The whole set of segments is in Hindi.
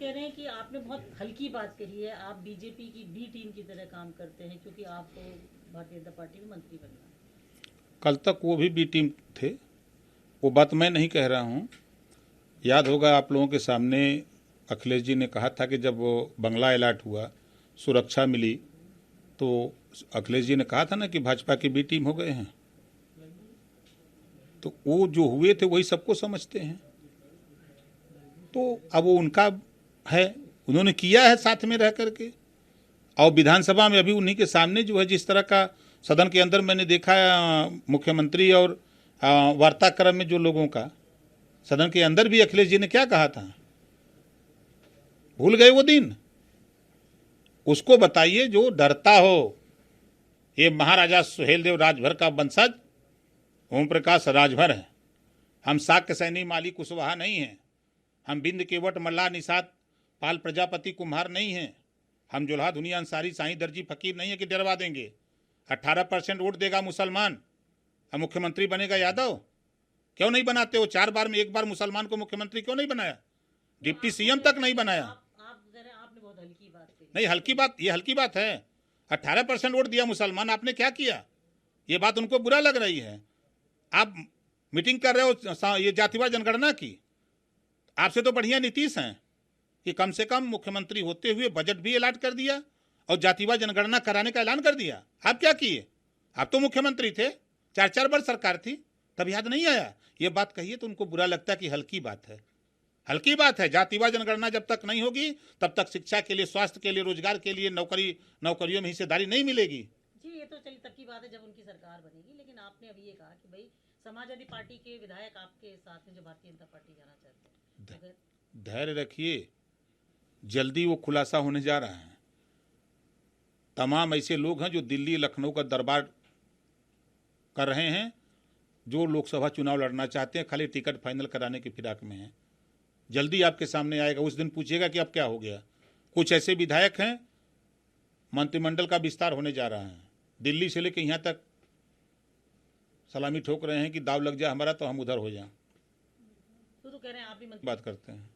कह रहे हैं कि आपने बहुत हल्की बात कही है, आप बीजेपी की बी टीम की तरह काम करते हैं क्योंकि आपको भारतीय जनता पार्टी में मंत्री बनना है। कल तक वो भी बी टीम थे, वो बात मैं नहीं कह रहा हूँ। याद होगा आप लोगों के सामने अखिलेश जी ने कहा था कि जब वो बंगला अलॉट हुआ, सुरक्षा मिली, तो अखिलेश जी ने कहा था ना कि भाजपा की बी टीम हो गए हैं। तो वो जो हुए थे वही सबको समझते हैं। तो अब वो उनका है, उन्होंने किया है साथ में रह करके। और विधानसभा में अभी उन्हीं के सामने जो है, जिस तरह का सदन के अंदर मैंने देखा मुख्यमंत्री और वार्ताक्रम में जो लोगों का, सदन के अंदर भी अखिलेश जी ने क्या कहा था, भूल गए वो दिन? उसको बताइए जो डरता हो। ये महाराजा सुहेलदेव राजभर का वंशज ओम प्रकाश राजभर है। हम शाक्य सैनी माली कुशवाहा नहीं हैं। हम बिंद केवट मल्ला निषाद पाल प्रजापति कुम्हार नहीं हैं। हम जुल्हा दुनिया अंसारी साईं दर्जी फकीर नहीं है कि डरवा देंगे। 18% वोट देगा मुसलमान, अब मुख्यमंत्री बनेगा यादव। क्यों नहीं बनाते हो? 4 बार में 1 बार मुसलमान को मुख्यमंत्री क्यों नहीं बनाया? डिप्टी सीएम तक नहीं बनाया। आपने बहुत हल्की बात कही। नहीं, हल्की बात, ये हल्की बात है। 18% वोट दिया मुसलमान, आपने क्या किया? ये बात उनको बुरा लग रही है। आप मीटिंग कर रहे हो ये जातिवाद जनगणना की। आपसे तो बढ़िया नीतीश हैं कि कम से कम मुख्यमंत्री होते हुए बजट भी ऐलान कर दिया और जातिवाद जनगणना कराने का ऐलान कर दिया। आप क्या किए? आप तो मुख्यमंत्री थे, 4 वर्ष सरकार थी, तब याद नहीं आया? ये बात कहिए तो उनको बुरा लगता है कि हल्की बात है। हल्की बात है। जातिवाद जनगणना जब तक नहीं होगी तब तक शिक्षा के लिए, स्वास्थ्य के लिए, रोजगार के लिए, नौकरियों में हिस्सेदारी नहीं मिलेगी। जी, ये तो चलिए तक की बात है जब उनकी सरकार बनेगी। लेकिन आपने अभी ये कहा कि भाई समाजवादी पार्टी के विधायक आपके साथ हैं जो भारतीय जनता पार्टी जाना चाहते हैं। धैर्य रखिए, जल्दी वो खुलासा होने जा रहा है। तमाम ऐसे लोग हैं जो दिल्ली लखनऊ का दरबार कर रहे हैं, जो लोकसभा चुनाव लड़ना चाहते हैं, खाली टिकट फाइनल कराने की फिराक में हैं। जल्दी आपके सामने आएगा, उस दिन पूछिएगा कि अब क्या हो गया। कुछ ऐसे विधायक हैं, मंत्रिमंडल का विस्तार होने जा रहा है, दिल्ली से लेकर यहाँ तक सलामी ठोक रहे हैं कि दाव लग जाए हमारा तो हम उधर हो जाएं। तो कह रहे हैं आप भी बात करते हैं।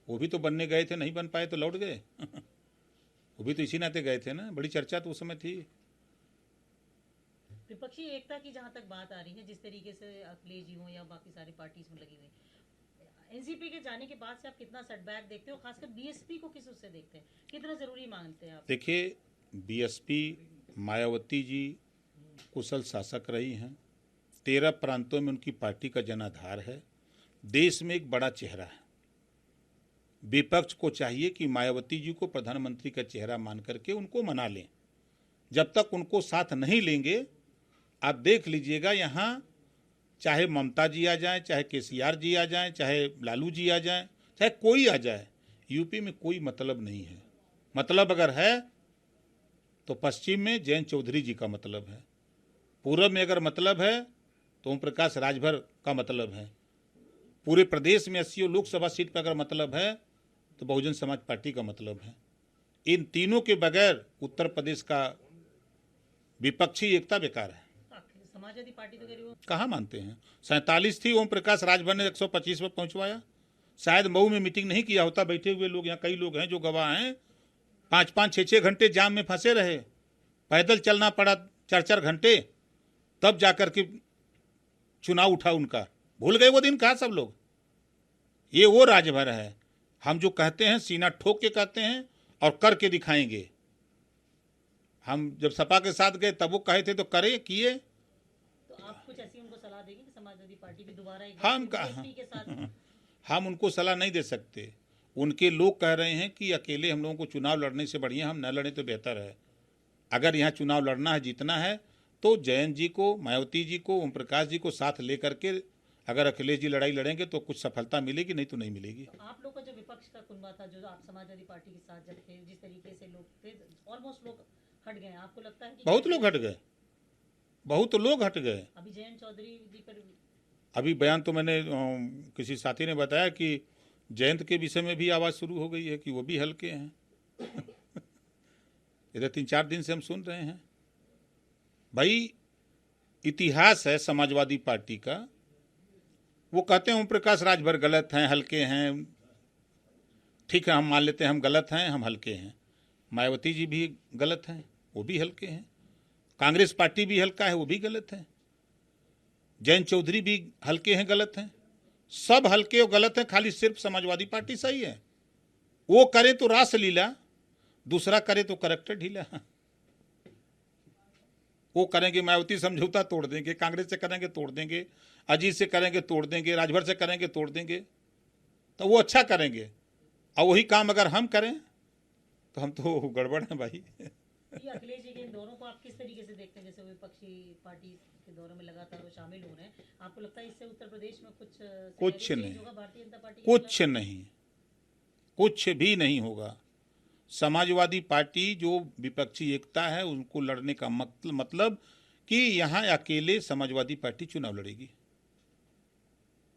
वो भी तो बनने गए थे, नहीं बन पाए तो लौट गए। वो भी तो इसी नाते गए थे ना, बड़ी चर्चा तो उस समय थी। विपक्षी एकता की जहां तक बात आ रही है, जिस तरीके से अखिलेश जी हो या बाकी सारी पार्टीज में लगी हुई, एनसीपी के जाने के बाद से आप कितना सेटबैक देखते हो? खासकर बीएसपी को किस उससे देखते हैं, कितना जरूरी मानते हैं आप? देखिए, बीएसपी मायावती जी कुशल शासक रही हैं। 13 प्रांतों में उनकी पार्टी का जनाधार है। देश में एक बड़ा चेहरा है। विपक्ष को चाहिए कि मायावती जी को प्रधानमंत्री का चेहरा मान करके उनको मना लें। जब तक उनको साथ नहीं लेंगे, आप देख लीजिएगा, यहाँ चाहे ममता जी आ जाए, चाहे केसीआर जी आ जाए, चाहे लालू जी आ जाए, चाहे कोई आ जाए, यूपी में कोई मतलब नहीं है। मतलब अगर है तो पश्चिम में जयंत चौधरी जी का मतलब है, पूरब में अगर मतलब है तो ओम प्रकाश राजभर का मतलब है, पूरे प्रदेश में 80 लोकसभा सीट पर अगर मतलब है तो बहुजन समाज पार्टी का मतलब है। इन तीनों के बगैर उत्तर प्रदेश का विपक्षी एकता बेकार है। समाजवादी पार्टी तो कह कहाँ मानते हैं? 47 थी, ओम प्रकाश राजभर ने 125 पर पहुंचवाया। शायद मऊ में मीटिंग नहीं किया होता। बैठे हुए लोग यहाँ कई लोग हैं जो गवाह हैं। 5-5, 6-6 घंटे जाम में फंसे रहे, पैदल चलना पड़ा 4-4 घंटे, तब जाकर के चुनाव उठा उनका। भूल गए वो दिन? कहा सब लोग? ये वो राजभर है। हम जो कहते हैं सीना ठोक के कहते हैं और करके दिखाएंगे। हम जब सपा के साथ गए तब वो कहे थे तो करे, किए। तो आप कुछ ऐसी उनको सलाह देंगे कि समाजवादी पार्टी भी दोबारा एक हम के साथ हम उनको सलाह नहीं दे सकते। उनके लोग कह रहे हैं कि अकेले हम लोगों को चुनाव लड़ने से बढ़िया हम न लड़े तो बेहतर है। अगर यहाँ चुनाव लड़ना है, जीतना है, तो जयंत जी को, मायावती जी को, ओम प्रकाश जी को साथ लेकर के अगर अखिलेश जी लड़ाई लड़ेंगे तो कुछ सफलता मिलेगी, नहीं तो नहीं मिलेगी। तो आप लोग का जो विपक्ष का कुनबा था, जो आप समाजवादी पार्टी के साथ जब थे, जिस तरीके से लोग थे, ऑलमोस्ट लोग हट गए। आपको लगता है कि बहुत लोग हट गए, बहुत लोग हट गए। अभी जयंत चौधरी जी पर अभी बयान तो मैंने किसी साथी ने बताया कि जयंत के विषय में भी आवाज़ शुरू हो गई है कि वो भी हल्के हैं। इधर 3-4 दिन से हम सुन रहे हैं। भाई, इतिहास है समाजवादी पार्टी का। वो कहते हैं ओम प्रकाश राजभर गलत हैं, हल्के हैं, ठीक है, हम मान लेते हैं हम गलत हैं, हम हल्के हैं। मायावती जी भी गलत हैं, वो भी हल्के हैं। कांग्रेस पार्टी भी हल्का है, वो भी गलत है। जयंत चौधरी भी हल्के हैं, गलत हैं। सब हल्के और गलत हैं, खाली सिर्फ समाजवादी पार्टी सही है। वो करे तो रासलीला, दूसरा करे तो करेक्टर ढीला। वो करेंगे मायावती समझौता तोड़ देंगे, कांग्रेस से करेंगे तोड़ देंगे, अजीत से करेंगे तोड़ देंगे, राजभर से करेंगे तोड़ देंगे, तो वो अच्छा करेंगे। और वही काम अगर हम करें तो हम तो गड़बड़ हैं भाई। ये अखिलेश जी के इन दौरों को आप किस तरीके से देखते हैं? जैसे विपक्षी पार्टी के दौरों में लगातार वो शामिल हो रहे हैं, आपको लगता है इससे उत्तर प्रदेश में कुछ नहीं होगा भारतीय जनता पार्टी? कुछ नहीं, कुछ भी नहीं होगा। समाजवादी पार्टी जो विपक्षी एकता है उनको लड़ने का मतलब कि यहाँ अकेले समाजवादी पार्टी चुनाव लड़ेगी,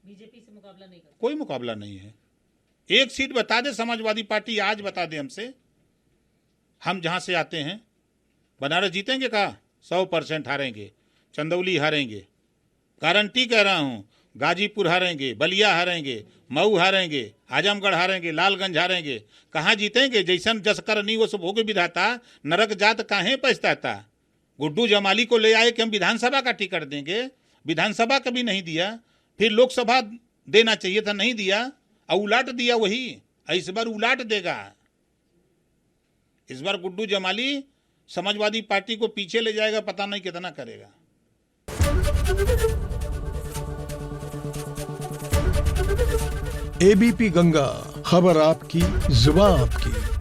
बीजेपी से मुकाबला नहीं कर, कोई मुकाबला नहीं है। एक सीट बता दे समाजवादी पार्टी, आज बता दे हमसे। हम जहां से आते हैं बनारस जीतेंगे का 100% हारेंगे, चंदौली हारेंगे, गारंटी कह रहा हूं, गाजीपुर हारेंगे, बलिया हारेंगे, मऊ हारेंगे, आजमगढ़ हारेंगे, लालगंज हारेंगे। कहाँ जीतेंगे? जैसन जस कर नहीं वो सब भोग विधाता, नरक जात काहे पछताता। गुड्डू जमाली को ले आए कि हम विधानसभा का टिकट देंगे, विधानसभा कभी नहीं दिया, फिर लोकसभा देना चाहिए था, नहीं दिया, और उलाट दिया वही। इस बार उलाट देगा। इस बार गुड्डू जमाली समाजवादी पार्टी को पीछे ले जाएगा, पता नहीं कितना करेगा। एबीपी गंगा, खबर आपकी, जुबान आपकी।